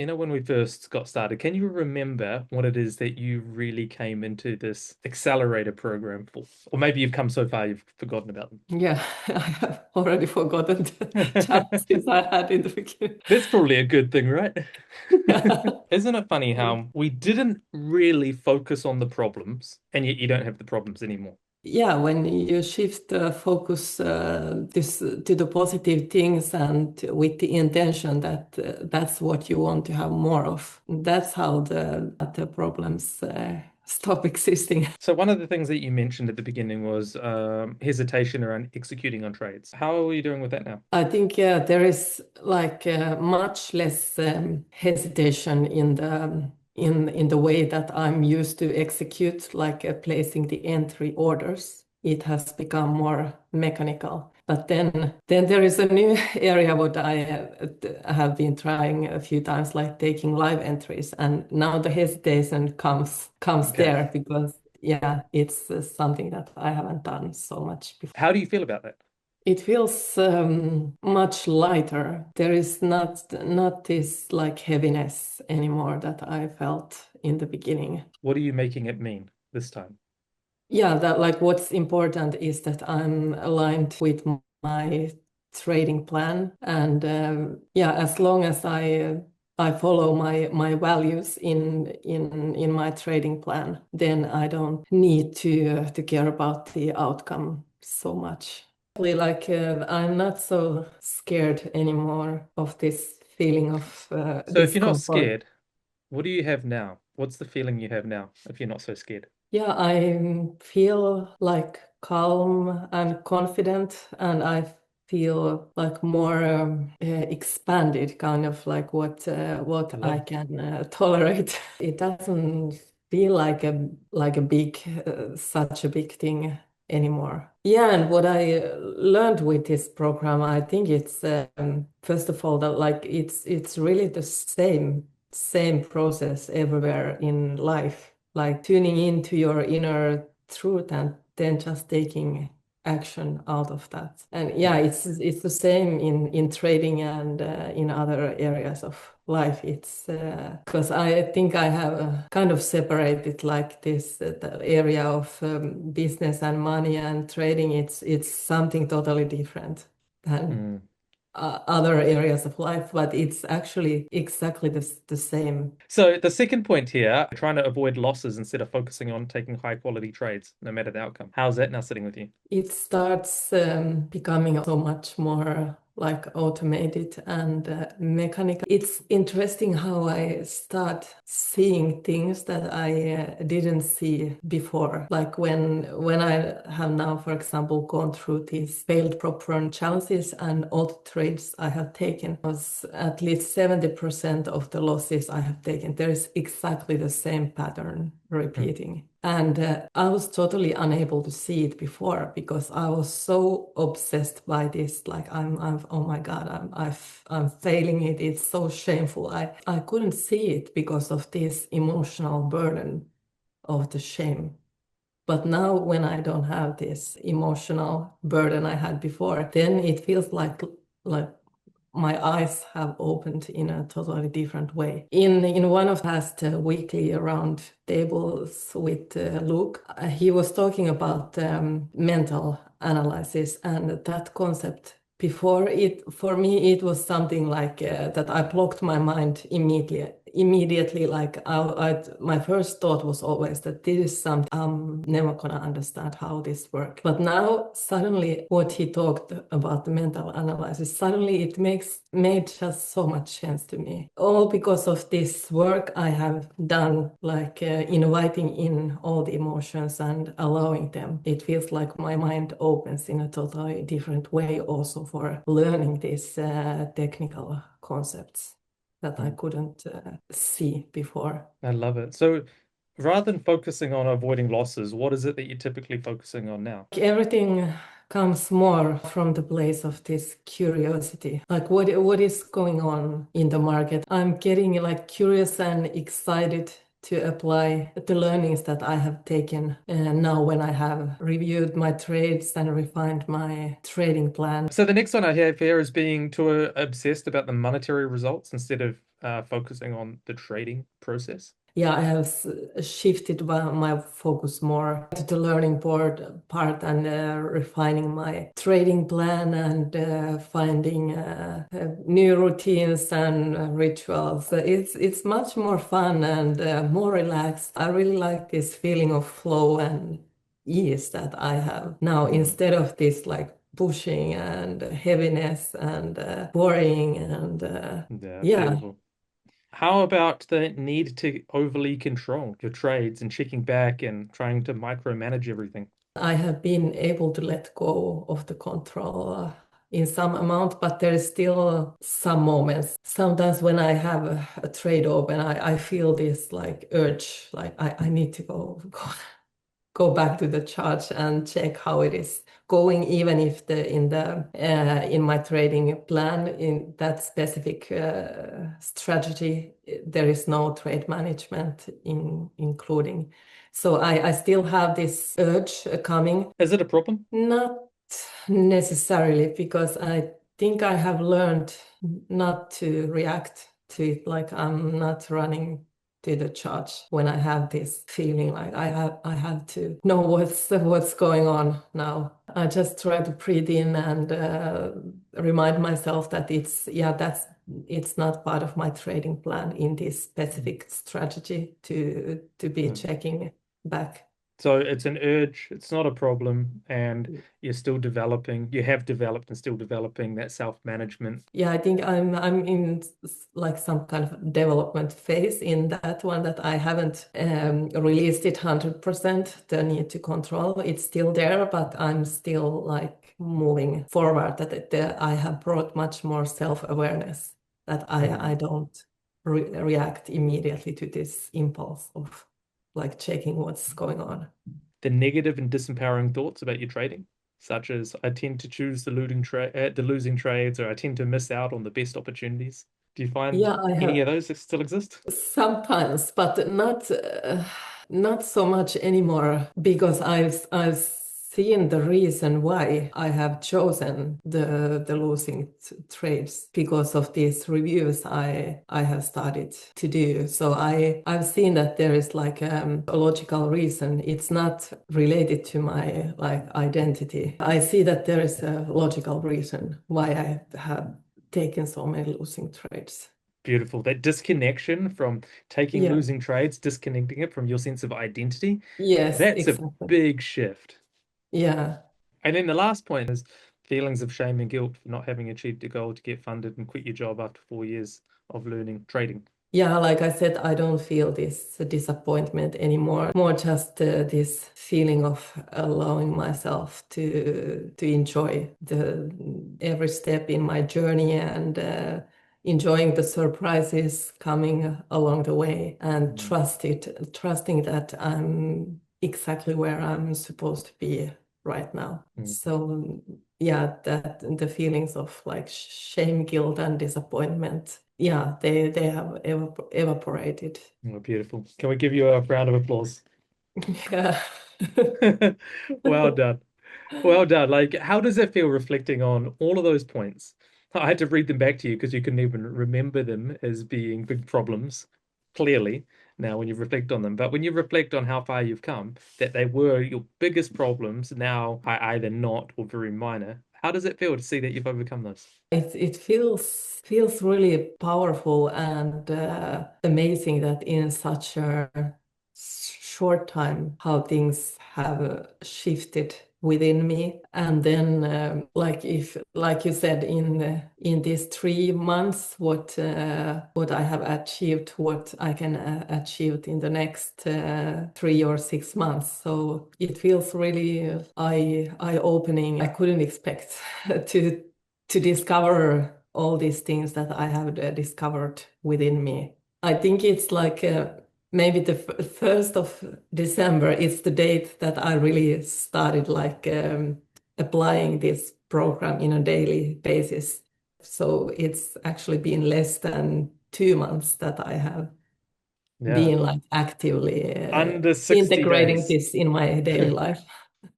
when we first got started, can you remember what it is that you really came into this accelerator program for? Or maybe you've come so far you've forgotten about Yeah, I have already forgotten the them. challenges I had in the beginning. That's probably a good thing, right? Yeah. Isn't it funny how we didn't really focus on the problems, and yet you don't have the problems anymore? Yeah, when you shift the focus to the positive things and with the intention that that's what you want to have more of, that's how the problems stop existing. So one of the things that you mentioned at the beginning was hesitation around executing on trades. How are you doing with that now? I think there is like much less hesitation in the way that I'm used to execute, like placing the entry orders. It has become more mechanical. But then there is a new area what I have been trying a few times, like taking live entries, and now the hesitation comes Okay. there because yeah, it's something that I haven't done so much before. How do you feel about that? It feels much lighter. There is not this like heaviness anymore that I felt in the beginning. What are you making it mean this time? Yeah, that like what's important is that I'm aligned with my trading plan, and yeah, as long as I follow my values in my trading plan, then I don't need to care about the outcome so much. Like I'm not so scared anymore of this feeling of So if you're not discomfort. scared, what do you have now? What's the feeling you have now if you're not so scared? Yeah, I feel like calm and confident, and I feel like more expanded, kind of like I what love I it. can tolerate. It doesn't feel like a big such a big thing anymore. Yeah, and what I learned with this program, I think it's first of all that like it's really the same process everywhere in life, like tuning into your inner truth and then just taking action out of that. And yeah, Yeah. it's the same in trading and in other areas of life. It's because I think I have kind of separated like this the area of business and money and trading. It's something totally different than Mm. other areas of life, but it's actually exactly the same. So the second point here, trying to avoid losses instead of focusing on taking high quality trades, no matter the outcome. How's that now sitting with you? It starts becoming so much more like automated and mechanical. It's interesting how I start seeing things that I didn't see before. Like when I have now, for example, gone through these failed prop firm challenges and all the trades I have taken was at least 70% of the losses I have taken. There is exactly the same pattern Mm. repeating. And I was totally unable to see it before because I was so obsessed by this. Like oh my God, I'm failing it. It's so shameful. I couldn't see it because of this emotional burden of the shame. But now when I don't have this emotional burden I had before, then it feels like my eyes have opened in a totally different way. In one of the past weekly round tables with Luke, he was talking about mental analysis and that concept. Before it, for me, it was something like that I blocked my mind immediately. Immediately, like my first thought was always that this is something I'm never gonna understand how this works. But now, suddenly, what he talked about the mental analysis, suddenly it made just so much sense to me. All because of this work I have done, like inviting in all the emotions and allowing them. It feels like my mind opens in a totally different way, also for learning these technical concepts that I Mm. couldn't see before. I love it. So rather than focusing on avoiding losses, what is it that you're typically focusing on now? Everything comes more from the place of this curiosity. Like what is going on in the market? I'm getting like curious and excited to apply the learnings that I have taken now when I have reviewed my trades and refined my trading plan. So the next one I have here is being too obsessed about the monetary results instead of focusing on the trading process? Yeah, I have shifted my focus more to the learning board part and refining my trading plan and finding new routines and rituals. It's much more fun and more relaxed. I really like this feeling of flow and ease that I have now Mm. instead of this like pushing and heaviness and worrying and Yeah, yeah. beautiful. How about the need to overly control your trades and checking back and trying to micromanage everything? I have been able to let go of the control in some amount, but there is still some moments. Sometimes when I have a trade open, I feel this like urge, like I need to go back to the chart and check how it is going, even if the in my trading plan in that specific strategy there is no trade management including. So I still have this urge coming. Is it a problem? Not necessarily, because I think I have learned not to react to it. Like I'm not running to the charge when I have this feeling like I have to know what's going on now. I just try to breathe in and remind myself that it's not part of my trading plan in this specific strategy to be Mm. checking back. So it's an urge, it's not a problem, and you're still developing, you have developed and still developing that self-management. Yeah, I think I'm in like some kind of development phase in that one, that I haven't released it 100%, the need to control. It's still there, but I'm still like moving forward, that I have brought much more self-awareness, that I Mm. don't react immediately to this impulse of like checking what's going on. The negative and disempowering thoughts about your trading, such as I tend to choose the losing trades, or I tend to miss out on the best opportunities. Do you find Yeah, I any have. of those that still exist? Sometimes, but not so much anymore, because I've seen the reason why I have chosen the losing trades, because of these reviews I have started to do. So I've seen that there is like a logical reason. It's not related to my like identity. I see that there is a logical reason why I have taken so many losing trades. Beautiful. That disconnection from taking Yeah. losing trades, disconnecting it from your sense of identity, Yes, that's a exactly. big shift. Yeah. And then the last point is feelings of shame and guilt for not having achieved a goal to get funded and quit your job after 4 years of learning trading. Yeah, like I said, I don't feel this disappointment anymore. More just this feeling of allowing myself to enjoy the every step in my journey and enjoying the surprises coming along the way, and Mm. trusting that I'm exactly where I'm supposed to be right now. Mm. So yeah, that the feelings of like shame, guilt, and disappointment, yeah, they have evaporated. Oh, beautiful. Can we give you a round of applause? Yeah. Well done. Well done. Like, how does it feel reflecting on all of those points? I had to read them back to you because you couldn't even remember them as being big problems, clearly, now when you reflect on them. But when you reflect on how far you've come, that they were your biggest problems, now are either not or very minor. How does it feel to see that you've overcome those? It feels really powerful and amazing that in such a short time how things have shifted within me. And then like if like you said, in these 3 months, what I have achieved, what I can achieve in the next 3 or 6 months. So it feels really eye opening. I couldn't expect to discover all these things that I have discovered within me. I think it's like maybe the 1st of December is the date that I really started like applying this program in a daily basis. So it's actually been less than 2 months that I have Yeah, been like actively under 60 integrating days. this in my daily life.